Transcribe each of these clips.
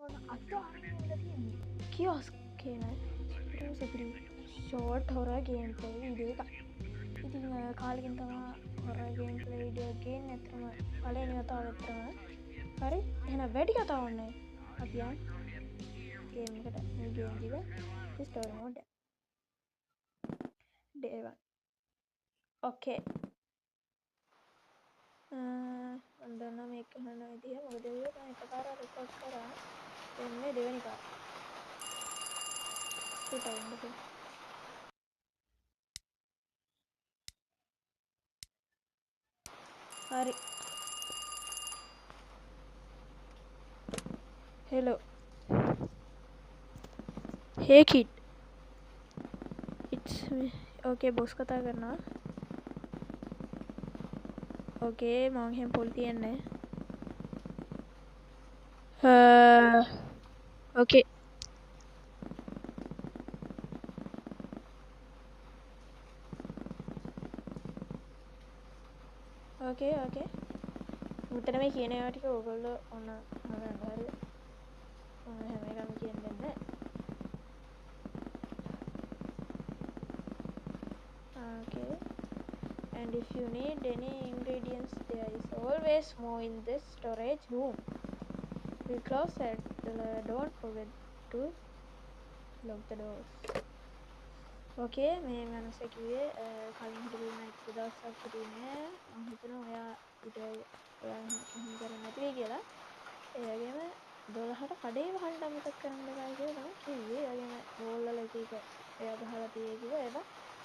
අද අරගෙන තියෙන්නේ කියොස්ක් කියන සුපිරි ෂෝට් හොරර් ගේම් ප්ලේ වීඩියෝ එකක්. ඉතින් කාලෙකින් තමා හොරර් ගේම් ප්ලේ වීඩියෝ ගේන්න ඇත්තටම පළවෙනි වතාව ඇත්තටම. හරි එහෙනම් වැඩි කතා ඕනේ අපි යන් ගේම් එකට මේ ගේම් එක ස්ටෝරි මෝඩ් එක. day 1. ඕකේ. මම දන්නවා මේක කරන විදිහ. මොකද මම එකපාර රෙකෝඩ් කරා. එන්නේ දෙවෙනි පාර. Hari. Hello. Hey kid. It's me. Okay, boss kata karna. Okay, mong hem poltian ne. Okay. Okay. මෙතන මේ කියන ඒවා ටික ඕගොල්ලෝ ඔන්න හරියට හරි ඔන්න හැම එකම කියන්නේ නැහැ. Okay. And if you need any ingredients, there is always more in the storage room. We close it. Don't forget to lock the doors. Okay, මේ මනස කිව්වේ කලින් හිටපු නැති දවසක් හිටියේ මම හිතනවා ඔයා ඊට ඔයා එහෙම කරන්නේ නැති වෙයි කියලා. ඒ වගේම 12ට කඩේ වහන්න අමතක කරන්න එපා කියලා තමයි කිව්වේ. ඒ වගේම බෝල් වල එක එයා ගහලා තියෙයි කිව්වා. ඒක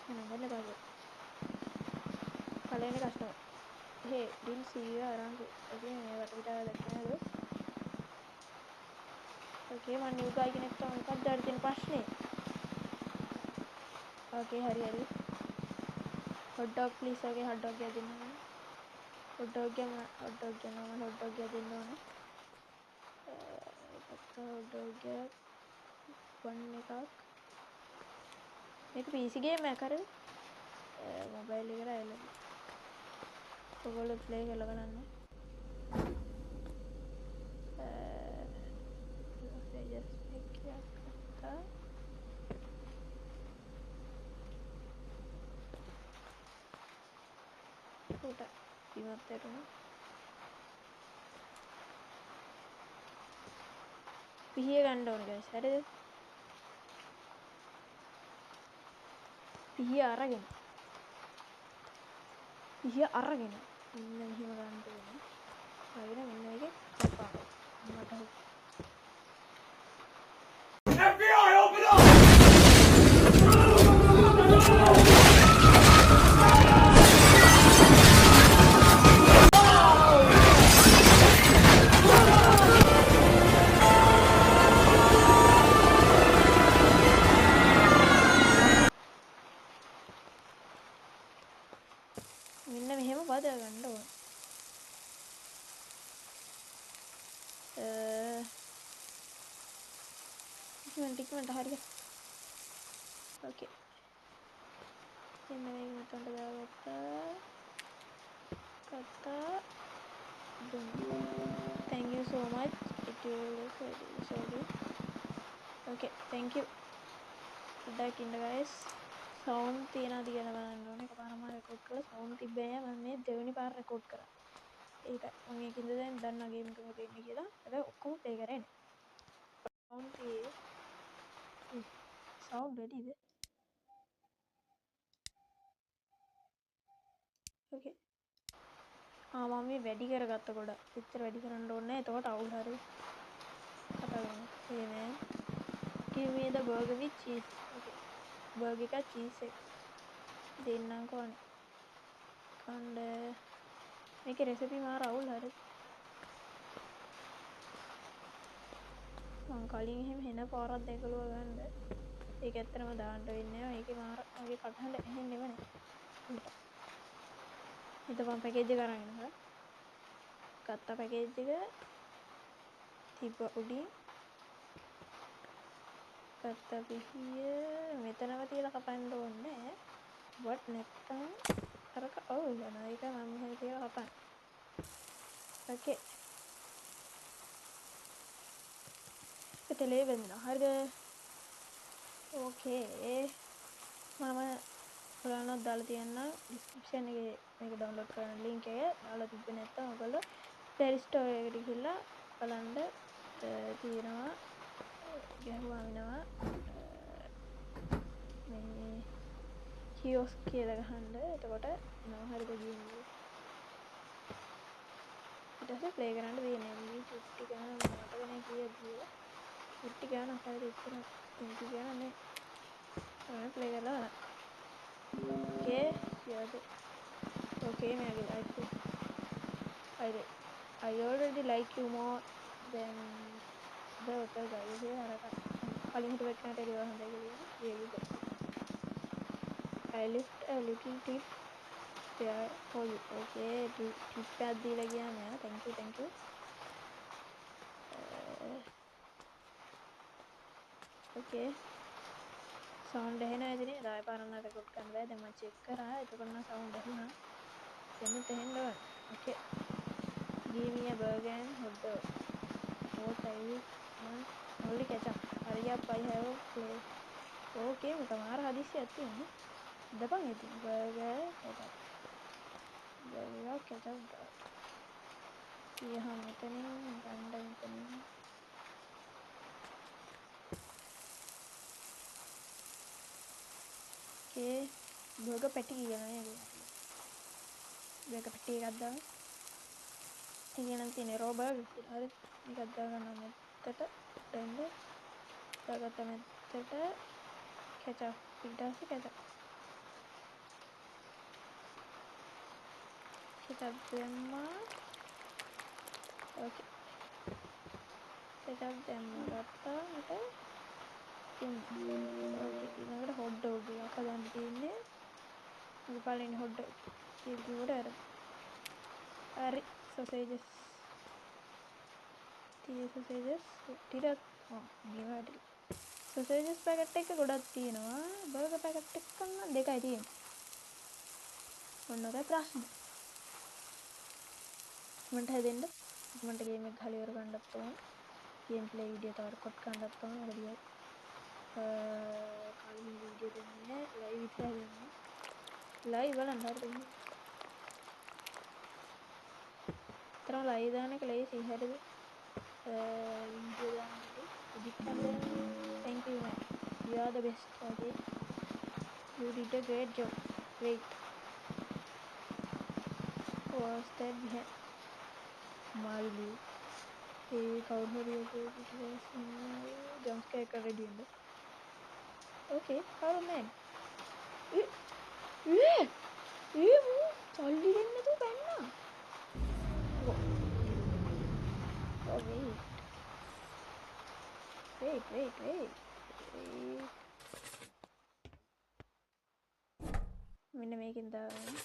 එහෙනම් ගන්න එපා කියලා. පළවෙනි customer. Hey, didn't see you around. Okay, මේ වටේට දැක්කේ නේද? Okay, මම නිව් ගායි කෙනෙක් තමයි මොකක්ද අර තියෙන ප්‍රශ්නේ? Okay, hari. Hot dog please. Okay, hot dog ya dinna. Hot dog ya nama hot dog ya dinna. Hot dog ya one ekak. මේක PC game එකක් කරේ. මොබයිල් එකට ඇවිල්ලා. ඔයගොල්ලෝ ප්ලේ කරලා බලන්න. just make it කතා. උට ඉවත් වෙනවා. පිහිය ගන්න ඕනේ guys. හරිද? පිහිය අරගෙන මෙන්න මෙහෙම ගන්න ඕනේ. හරිද? මෙන්න මේකේ කපා. මට FBI open up! මෙන්න මෙහෙම බදා ගන්න ඕන. ටිකමන්ට හරියට. ඕකේ. මෙන්න මේක මතන්ට දාගත්තා. කතා. Thank you so much. It will sorry. Okay, thank you. Back in the guys. Sound තියනවාද කියලා බලන්න ඕනේ. එකපාරම රෙකෝඩ් කරලා sound තිබ්බේ නෑ. මම මේ දෙවෙනි පාර රෙකෝඩ් කරා. ඒකයි මම ඒකින්ද දැන් දන්නා ගේම් එක මොකද ඉන්නේ කියලා. හැබැයි ඔක්කොම ප්ලේ කරේ නෑ. sound තියේ. sound වැඩිද? okay. මම මේ වැඩි කරගත්ත කොට. පිටතර වැඩි කරන්න ඕනේ නෑ. එතකොට අවුල් හරි. කතා කරමු. Hey man. Give me the burger with cheese. Okay. burger එක cheese එක. දෙන්නම් කොහොනේ. කණ්ඩ මේකේ රෙසිපි මාර අවුල් හරි. මම කලින් එහෙම හෙන පාරක් දැකලා ගන්න. ඒක ඇත්තටම දාන්න වෙන්නේ නැහැ. ඒකේ මාර මගේ කටහඬ ඇහෙන්නේම නැහැ. හිතපන් පැකේජ් එක අරන් එනවා. ගත්ත පැකේජ් එක තිබ්බ උඩින්. ගත්ත පිහිය මෙතනම තියලා කපන්න ඕනේ නැහැ. බට් නැත්තම් අරක අවුල් වෙනවා. ඒක මම මෙහෙම තියලා කපන්න. ඕකේ. තෙලේ වෙන්නවා. හරිද? ඕකේ. මම ඔයාලට දාලා තියන්න ඩිස්ක්‍රිප්ෂන් එකේ මේක ඩවුන්ලෝඩ් කරන්න ලින්ක් එක දාලා තිබ්බේ නැත්නම් ඔයගොල්ලෝ Play Store එකට ගිහිල්ලා බලන්න තියෙනවා. ගැහුවාම එනවා මේ කියෝස් කියලා ගහන්න. එතකොට එනවා. හරිද? ගේම් එක. ඊට පස්සේ ප්ලේ කරන්න දෙන්නේ මේ චුට්ටි ගාන මතක නැහැ කීයද කියලා. චුට්ටි ගාන හරියට එච්චර එම්පි ගාන නැහැ. ඔයාලා ප්ලේ කරලා okay yeah okay මගේ like you I already like you more than the other guy. Okay අර කලින් හිටපු එක්කනට වඩා හොඳයි කියලා. Here you go. I left a little tip there for you. Okay tip එකක් දීලා ගියා මෙයා. Thank you. Okay සවුන්ඩ් ඇහෙනවා ඉතින් ආයෙ පාරක් රෙකෝඩ් කරන්න බෑ. දැන් මම චෙක් කරා. එතකොට නම් සවුන්ඩ් ඇහුණා. දැනුත් ඇහෙන්න ඕන. Okay give me a burger and hot dog. What I want only ketchup. Hurry up, I have a play. Okay මොකමාර හදිස්සියක් තියෙන්නේ. දපන් ඉතින් burger ketchup. burger ketchup දාන්න. ඊහා මෙතනින් ගන්න මෙතනින්. Okay burger පැටි කියලා නේද? burger පැටි එකක් දාන්න. ඉතින් තියෙන raw burger කියලා. හරි මේකක් දාගන්නවා මෙතට දෙන්න. දාගත්ත මෙතට ketchup ඊට පස්සේ ketchup දැම්මා. okay ketchup දැම්මා ගත්තා මට okay ඊළඟට hot dog එකක් හදන්න තියෙන්නේ. මේක පළවෙනි hot dog කියලා කිව්වට හරි sausages sausages ටිකක් මේවට sausages packet එක ගොඩක් තියෙනවා. burger packet එකක් නම් දෙකයි තියෙන්නේ. මොන ඔතේ ප්‍රශ්න මන්ට හැදෙන්න මන්ට ගේම් එක ගහලා ඉවර කරන්නත් ඕන. ගේම් ප්ලේ වීඩියෝ තව රෙකෝඩ් කරන්නත් ඕන. මොකද කලින් වීඩියෝ දෙන්නේ ලයිව් විතරයි දෙන්නේ. ලයිව් බලන්න හරිද? තරම ලයිව් දාන එක ලේසි හරිද? වීඩියෝ දාන්න එඩිට් කරන්න thank you man. You are the best. Okay you did a great job. Wait was that behind Miley? කවුරු හරි ජම්ප් ස්කෙයාර් එක රෙඩි වෙන්න. Okay හරි man. සල්ලි දෙන්න නැතුව බැන්නා. Oh wait මෙන්න මේකෙන් දාගන්න.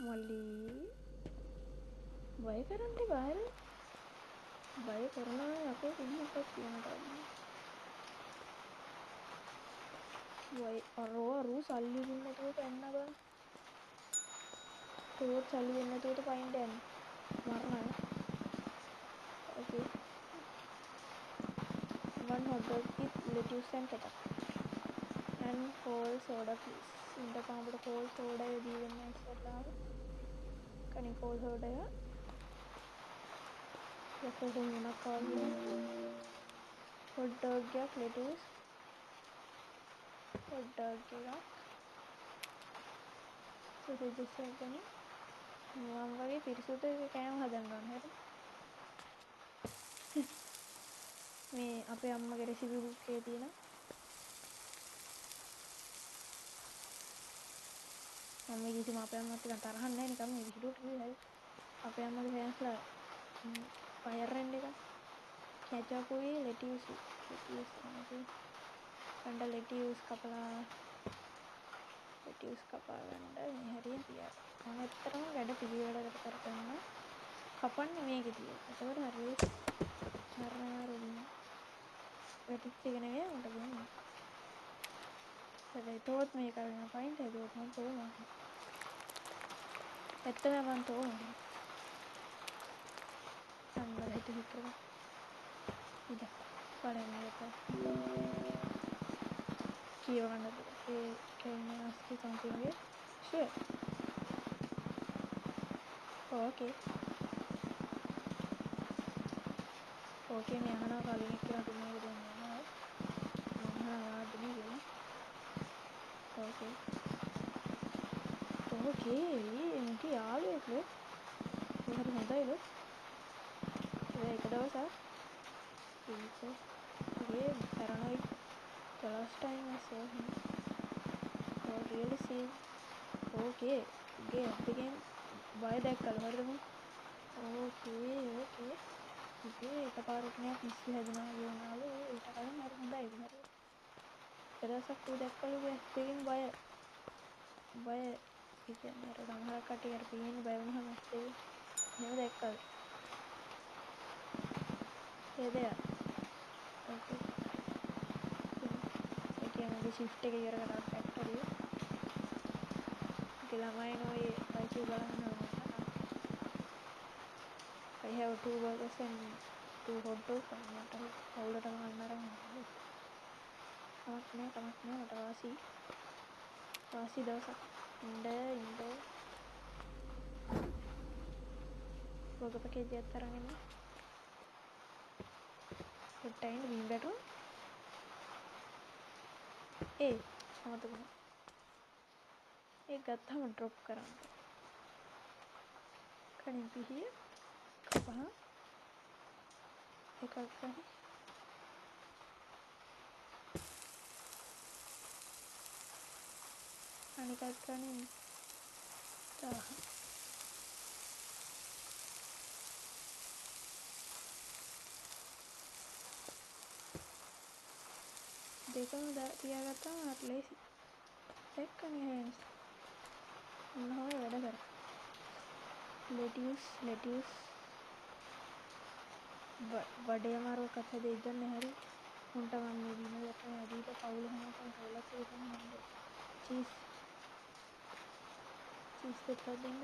මොලි බය කරන්න බාර බය කරනවා යකෝ කින්නක් කියනවා. වයි අරෝ සල්ලි දෙන්න නැතුව පැන්න බං. තෝත් සල්ලි දෙන්න නැතුව පයින් දැන් මරණයි. Okay one hot dog with lettuce and ketchup and cold soda please. ඉඳපන් අපිට cold soda එක දී වෙන්න ඉස්සෙල්ලාම කණි cold soda එක ලොකු මොනක් ආවද hot dog එකක් lettuce hot dog එකක් sausages එකක් ගන්න. මම වගේ පිරිසුදු කෑම හදන්න ඕන හරි. මේ අපේ අම්මගේ රෙසිපි බුක් එකේ තියෙන මම කිසිම අපේ අම්මත් එක්ක තරහ නැහැ නිකන් මේ විහිළුවට කිව්වේ හරි. අපේ අම්මගේ ෆෑන්ස්ලා ෆයර් රෙන්ඩ් එක ketchup උයි lettuce okay කණ්ඩ lettuce කපා ගන්න මේ හැරියෙන් තියා. මම ඇත්තටම වැඩ පිළිවෙලකට කරගන්න කපන්නේ මේකේ තියෙන. එතකොට හරියට මරණාරුම වැටිච්ච එක නෙවෙයි මට දෙන්නේ. හැබැයි තෝත් මේක අරගෙන පයින්ට හැදුවොත් මම තෝමනවා. ඇත්තම මම තෝමනවා. ඔන්න හිත හිතලා ඉද පළවෙනි එක කියව ගන්නද ඒ කියන්නේ ASCII something ගේ sure okay මේ අහනවා කලින් එක්කෙනා දුන්නේ ඒක දෙන්නේ නැහැ මම අහනවා මොනවද දුන්නේ කියලා ඕකේ මගේ යාළුවෙක්ලු හරි හොඳයිලු ඒක දවසක් teacher okay paranoid the last time I saw him oh really see okay ගේ ඇත්තකින් බය දැක්කලු හරිද මම ඕකේ ඉතින් එකපාරට නෑ පිස්සු හැදුනා වගේ වුණාලු ඊට කලින් හරි හොඳයිලු හරි එක දවසක් ඌ දැක්කලු ගේ ඇත්තකින් බය ඒ කියන්නේ අර සමහර කට්ටිය අර පේන්නේ බය වුණාම ඇත්තකින් එහෙම දැක්කලු ඒ දෙයක් ඕකේ ඒ කියන්නේ shift එක ඉවර කරලා ෆැක්ටරි ඒකේ ළමයි නෝයි බයිසිකල් බලන්න යනවා I have 2 burgers and 2 hot dogs මට හවුලට ගන්න අරන් යනවා කමක් නෑ මට වාසි දවසක් ඉන්න වග පැකේජයක් අරන් එන්න පොට්ටයින් බීම් බැටුම් අමතක වුණා ඒක ගත්තාම ඩ්‍රොප් කරන්න කණින් පිහිය කපහ එකක් ගන්න අනිකක් ගන්න 1000 දෙකම තියාගත්තාම හරි ලේසි දැක්කනේ හේන්ස් මොනවා වැඩ කරා lettuce බඩේ අමාරුව කතා දෙන්න හරි උන්ට මම මේ බිමලට ඇදීලා පවුල හැමෝටම කවලක් දෙන්න මම චීස් දෙකක් දෙන්නද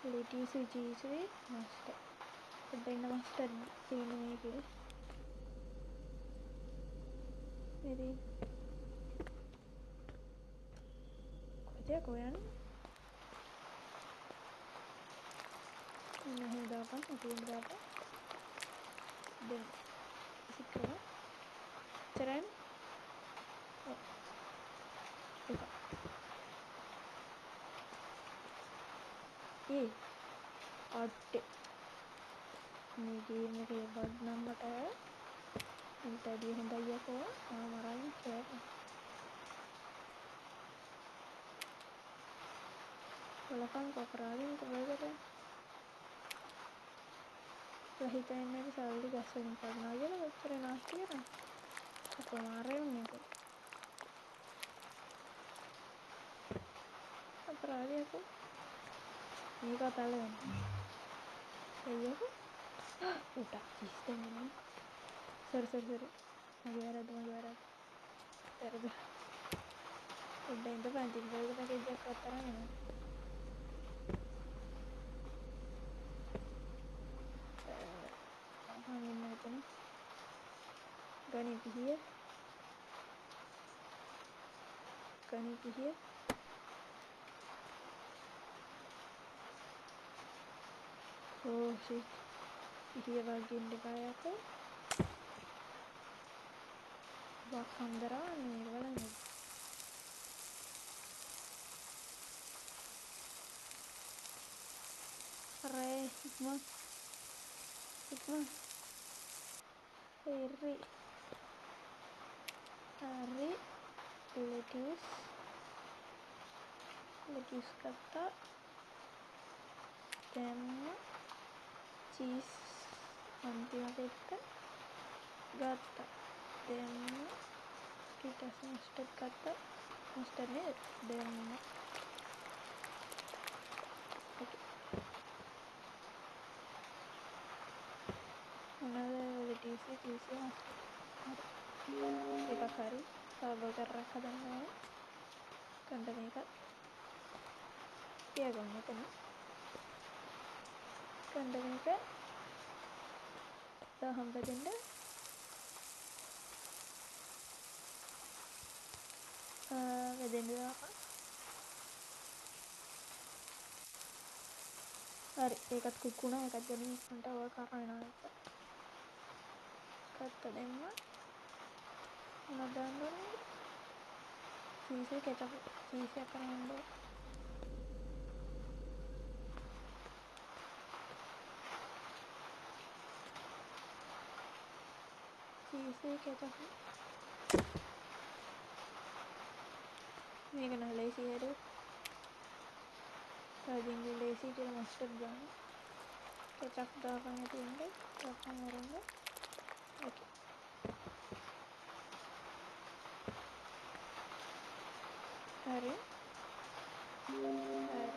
lettuce cheese mustard දෙන්න mustard තියෙන්නේ මේකේ ඉතින් කොහෙද යන්නේ नहीं दापा तीन दापा दिन सिक्कर चरण देखा ये आटे मेरी मेरे बदनाम बताया इंटरव्यू होता है को हमारा ही क्या वलफान को कराली तो बड़े හිතන්නේ සල්ලි ගැස්වලින් කරනවා කියලා ඔච්චර නාස්ති කරා අපමාරේ උන්නේ අපරාධයක මේක අතල්ල වෙන්නේ අයියෝ උට චීස් දෙන්නේ සරි මගේ වැරද්ද වැරද්ද උඩ ඉඳ පන්තින් බර්ගර් පැකේජ් එකක් අතරම එනවා මම මෙතන ගණි පිහිය oh shit පිහිය වගේ දෙකයක් වක්හන්දරා මේ වලන්නේ අරේ ඉක්මන් හරි lettuce ගත්තා දැම්ම චීස් අන්තිමට එක ගත්තා දැම්ම ඊට පස්සේ මස්ටර්ඩ් ගත්තා මස්ටර්ඩ් නේද දැම්ම මොනවද lettuce cheese mustard එකක් හරි තව බර්ගර් එකක් හදන්න ඕනේ කණ්ඩ මේකත් තියාගන්න එතන ගන්න මේක දහම් බෙදෙන්න බෙදෙන්න දාපන්. හරි ඒකත් කුක් වුණා. ඒකත් ගනින් ඉක්මනට ඔය කරා වෙනවා එක. කත්ත දෙන්න මොනවද දාන්න ඕනේ? චීස් එක කෙචප් චීස් එක කරන් යන්න ඕනේ. චීස් එක කෙචප් මේක නෑ ලේසි හැදුවා. තදින්ගේ ලේසි කියලා මස්ටර්ඩ් දාන්න. කෙචප් දාපන් ඇතුලේ. දාපන් වරෙන්න. ඕකේ. හරි. හරි.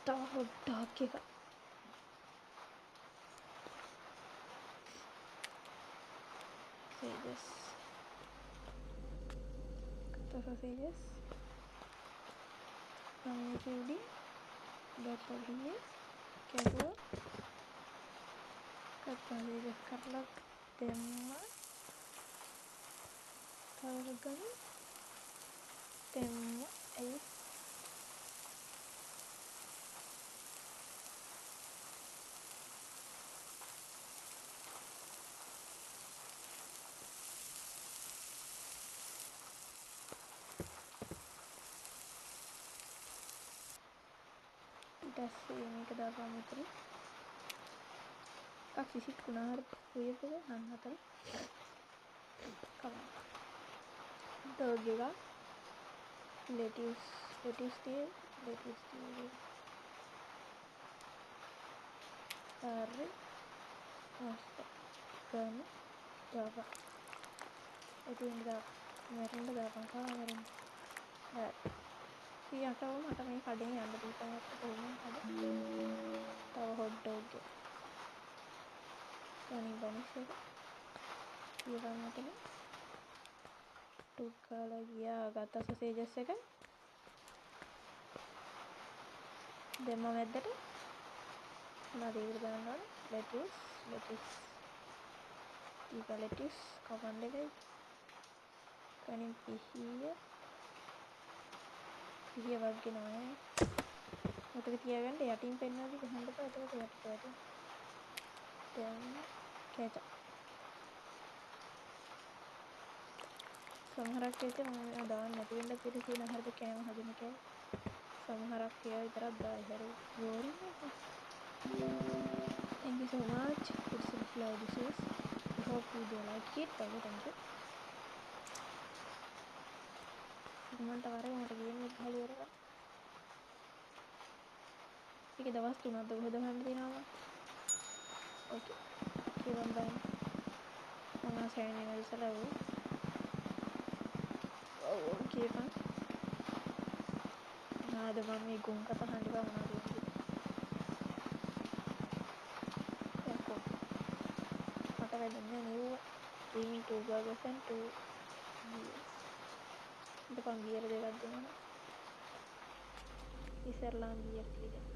තව හොට් ඩොග් එක. sausages. Kata sausages. Namanya pudding. Dapat ini. Casual. Kata sausages karena tema. Targan. Tema. මේක දාපුවම මෙතන එකක් විසිට් වුණා. හරි weird එක නම් අතර කම ඩොග් එක lettuce තියෙ හරි මස්ත ගන්න දාපන්. එතින් මැරෙන්න දාපන්. මැරෙන්න හරි ඊයටව මට මේ කඩේ යන්න දීපන්. කොහොමද කඩ තව හොට් ඩොග් එක ගනින් බනිස් එක ඊගම මෙතන ටුක් කාලා ගියා. ගත්ත සොසේජස් එක දෙම මැද්දට මොනවද ඒකට දාන්න ඕනේ? lettuce ඊග lettuce කපන්න එකයි ගනින් පිහිය වග්ගෙනවා ඈ. මතක තියාගන්න යටින් පෙන්නද්දි ගහන්න එපා. එතකොට යටට වැටෙනවා. දැන් ketchup සමහරක් වෙච්ච මම මේවා දාන්න නැති වෙන්නත් ඉඩ තියෙනවා. හරිද කෑම හදන එක සමහරක් ඒවා විතරක් දායි. හරි boring එක. Thank you so much. It's a love this is. I hope you do like it. Okay, thank you. මන්ට වරක මට ගේම් එක ගහලා ඉවර කරා. ඒක දවස් 3ක්ද කොහෙද ගහන්න තියෙනවා. ඕකේ. කියවන් බයි. මම ආසයෙන් ඉවරසලා ඔව් කියපන්. නාද මම මේ ගුන් කතා අහන්න බෑ මොනවද කියන්නේ. යකෝ. මට වැඩන්නේ නෙව්ව. gaming 2 burgers and 2 beers. දෙපන් බියර් දෙකක් දෙනවා. ඉස්සරලාම බියර් ටික දෙන්න.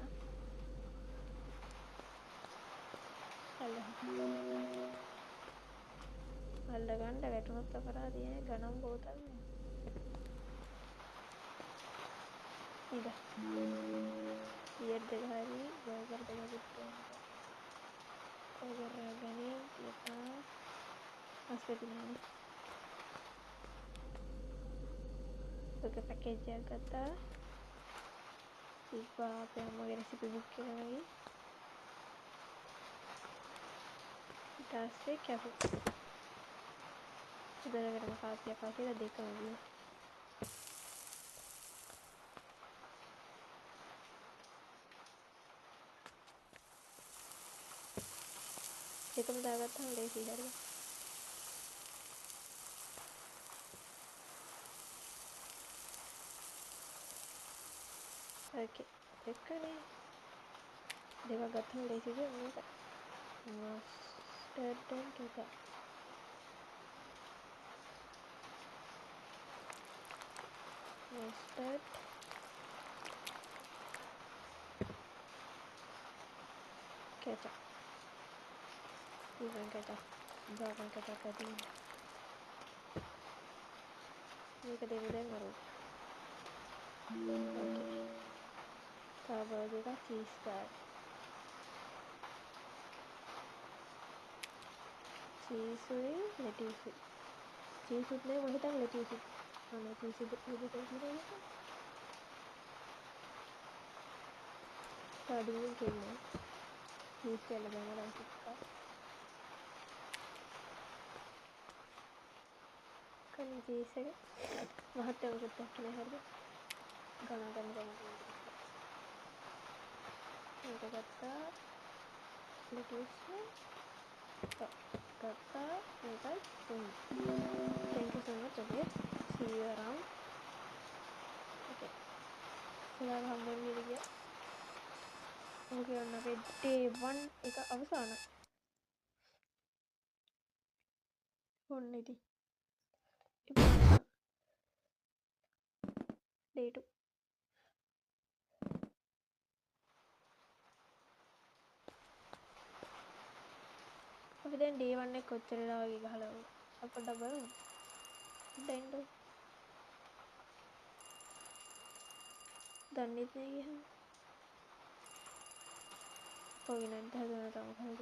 අල්ලගන්න වැටුනොත් අපරාධය නේ. ගණන් බෝතල් නේ. ඉද බියර් දෙක හරි බර්ගර් දෙකකුත් දෙන්න. බර්ගර් ගන්නේ කියපන්. අස්පෙති නෑනේ. ඔක පැකේජ් එකක් ගත්තා. තිබ්බා අපේ අම්මගේ රෙසිපි බුක් එක වගේ. ඊට පස්සේ කැපුවා. උදේකටම කාසියක් කියලා දෙකම ගියා. දෙකම දාගත්තාම ලේසියි හරිද? ඕකේ. දෙකනේ. දෙකක් ගත්තම ලේසියිද මේක? මස්ටර්ඩ් and sugar. mustard ketchup. Even ketchup. Broken ketchup I think. මේක දෙමු දැන් අර. Okay. තව බර්ගර් එකක් cheese fries. cheese උයි lettuce උයි. cheese උත් නේ මම හිතන්නේ lettuce උත්. අනේ cheese උත් තියෙනවා. starting කෙල්ලේ. cheese කියලා දැම්මම ටිකක්. කලින් cheese එක මහත් අවුරුද්දක් නේ හරිද? ගණන් ගන්න මේක ගත්තා lettuce ගත්තා මේකයි තුන්. Thank you so much. Okay, see you around. Okay, සලාම හම්බෙන්නේ ගියා. Okay, ඔන්න අපේ day 1 එක අවසానයි. ඔන්න ඉතින් day 2 අපි දැන් day 1 එක කොච්චර වෙලා වගේ ගහලා අපිට බලමු. දැන් දන්නේ නැහැ ගියහම. කොයි නැද්ද හදන තම කවුද?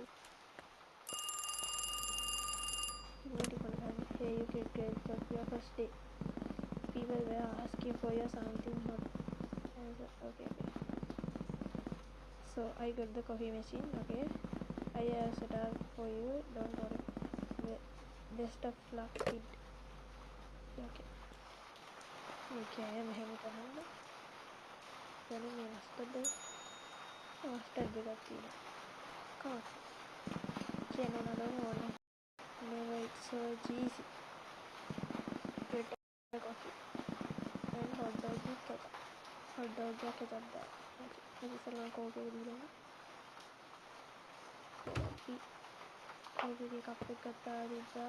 Here you get grades of your first day. People were asking for your something hot. Okay. So I got the coffee machine. Okay, I have set up for you. Don't worry. Best of luck, kid. Okay. Okay, I am having a hand. Running a mustard. Mustard got you. Come on. Channel another one. Never it's so easy. Get a coffee and hot dog with ketchup. Hot dog या ketchup that. Okay. This is a coffee with coffee के cup पे करता दीदा.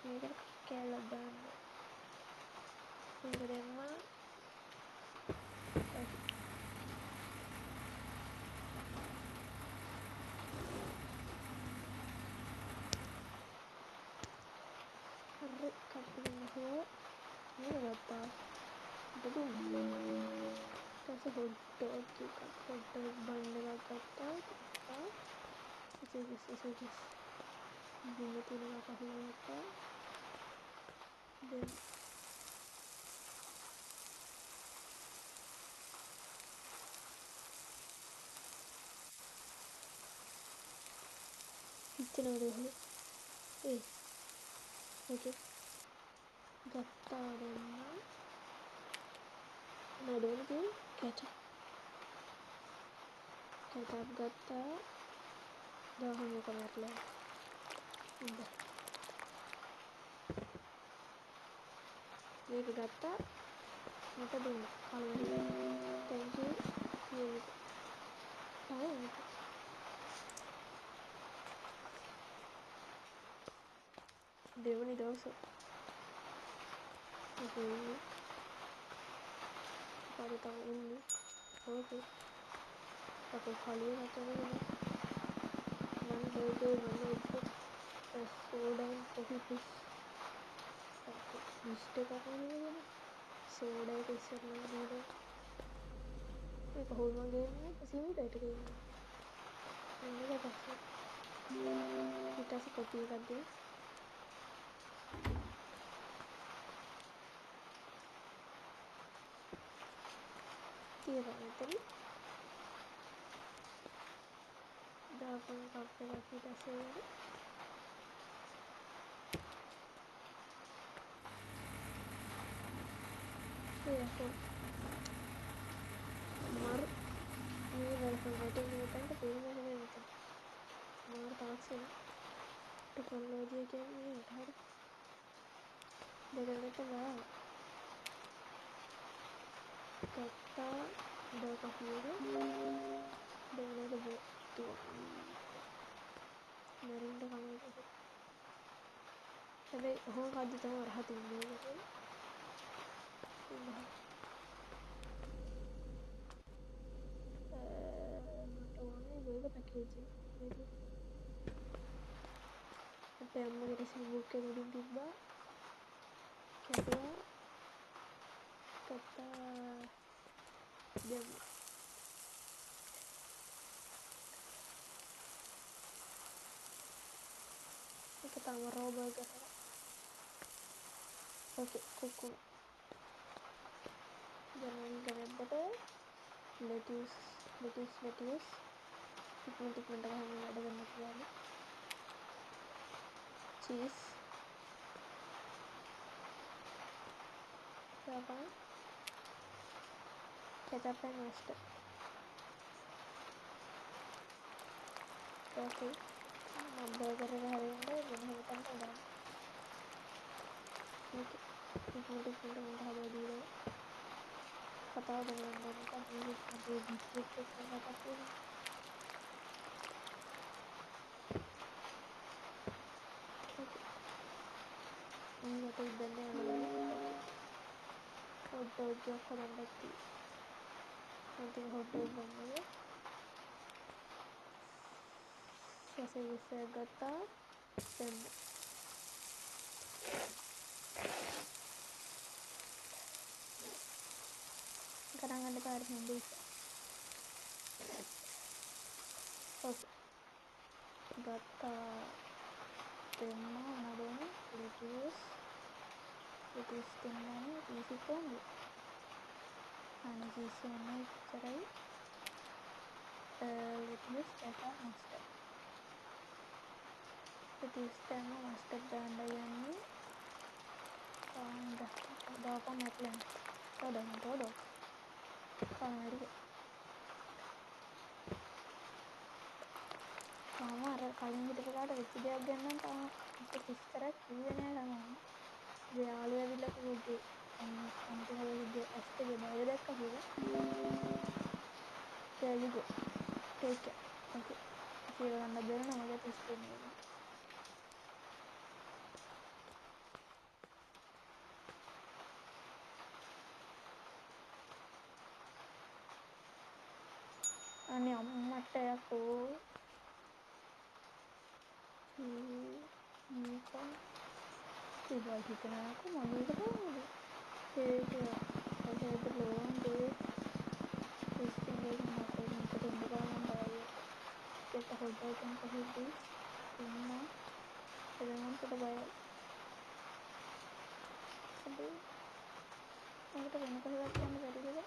मेरा क्या लगता है? मेरे माँ. अरे कप में हो. मेरा लगता है. देखो. कैसे hot dog के कप hot dog बनने का करता है. इसे बिना तीन का काफी लगता है. Then इतना रोहले. Okay. गत्ता देना. मैं दोनों दिन ketchup गत्ता. दाहन को मतलब. මේක ගත්තා මට දුන්න කලවල thank you දෙවනි දවස පාර තව ඉන්නේ ඕකේ අපේ කලිය නැතනේ මම burger soda and coffee please mister කරන්නේ soda එක ඉස්සරහට දීලා ඒක හොල් මගේ සිමු දෙයට ගිහින් මේක පස්සේ ඊට පස්සේ කොපි එකක් දෙන්න තියලා මෙතන දාපන් කප් එකක් ඊට පස්සේ Mar ini welcome rating kita ke film ini itu Mar taksi teknologi ini har dengan itu lah kata dah kahwin dengan itu tu merinda kamu itu tapi orang kadi tahu hati ini gitu jadi apa yang mau kita sibuk yang udah tiba kedua kata jam kita meroba gara oke kuku jangan gara-gara lettuce tikman dengan ada banyak sekali cheese apa kecap dan mustard oke burger hari ini dan hari tanpa dan oke tikman dengan ada dulu kata dengan kan ini ada di situ kata pun oke ini kata ibanda yang lain oke hotdog koran dati nanti hotdog banget saya gata dan kadang ada harus membeli oke gata tema nadone lettuce temane తీసుకొని అనేసిone cerai lettuce kecap mustard lettuce tema mustard dandayani udah apa matlan todo kalau kalian gitu ada kejadian tahu untuk istirahat juga sama Real bilang ಹೋಗಿ ಅಂತಿಮ ಹೋಗಿದ್ದೆ ಅಷ್ಟೇ ಬಯದಕ್ಕಾಗಿಲ್ಲ ತೆಗೆದು take okay ಈಗ ನನ್ನ ಬೇರೆ ನಮಗೆ ತಿಳಿಸ್ತೀನಿ అని అమ్మట్టకు ఇంకా ఇవాళ నాకు మళ్ళీ కూడా ada belum deh testing dari mata yang kedengeran dari kita hotel yang kehidis semua dengan sudah bayar aduh kita banyak kehilangan dari juga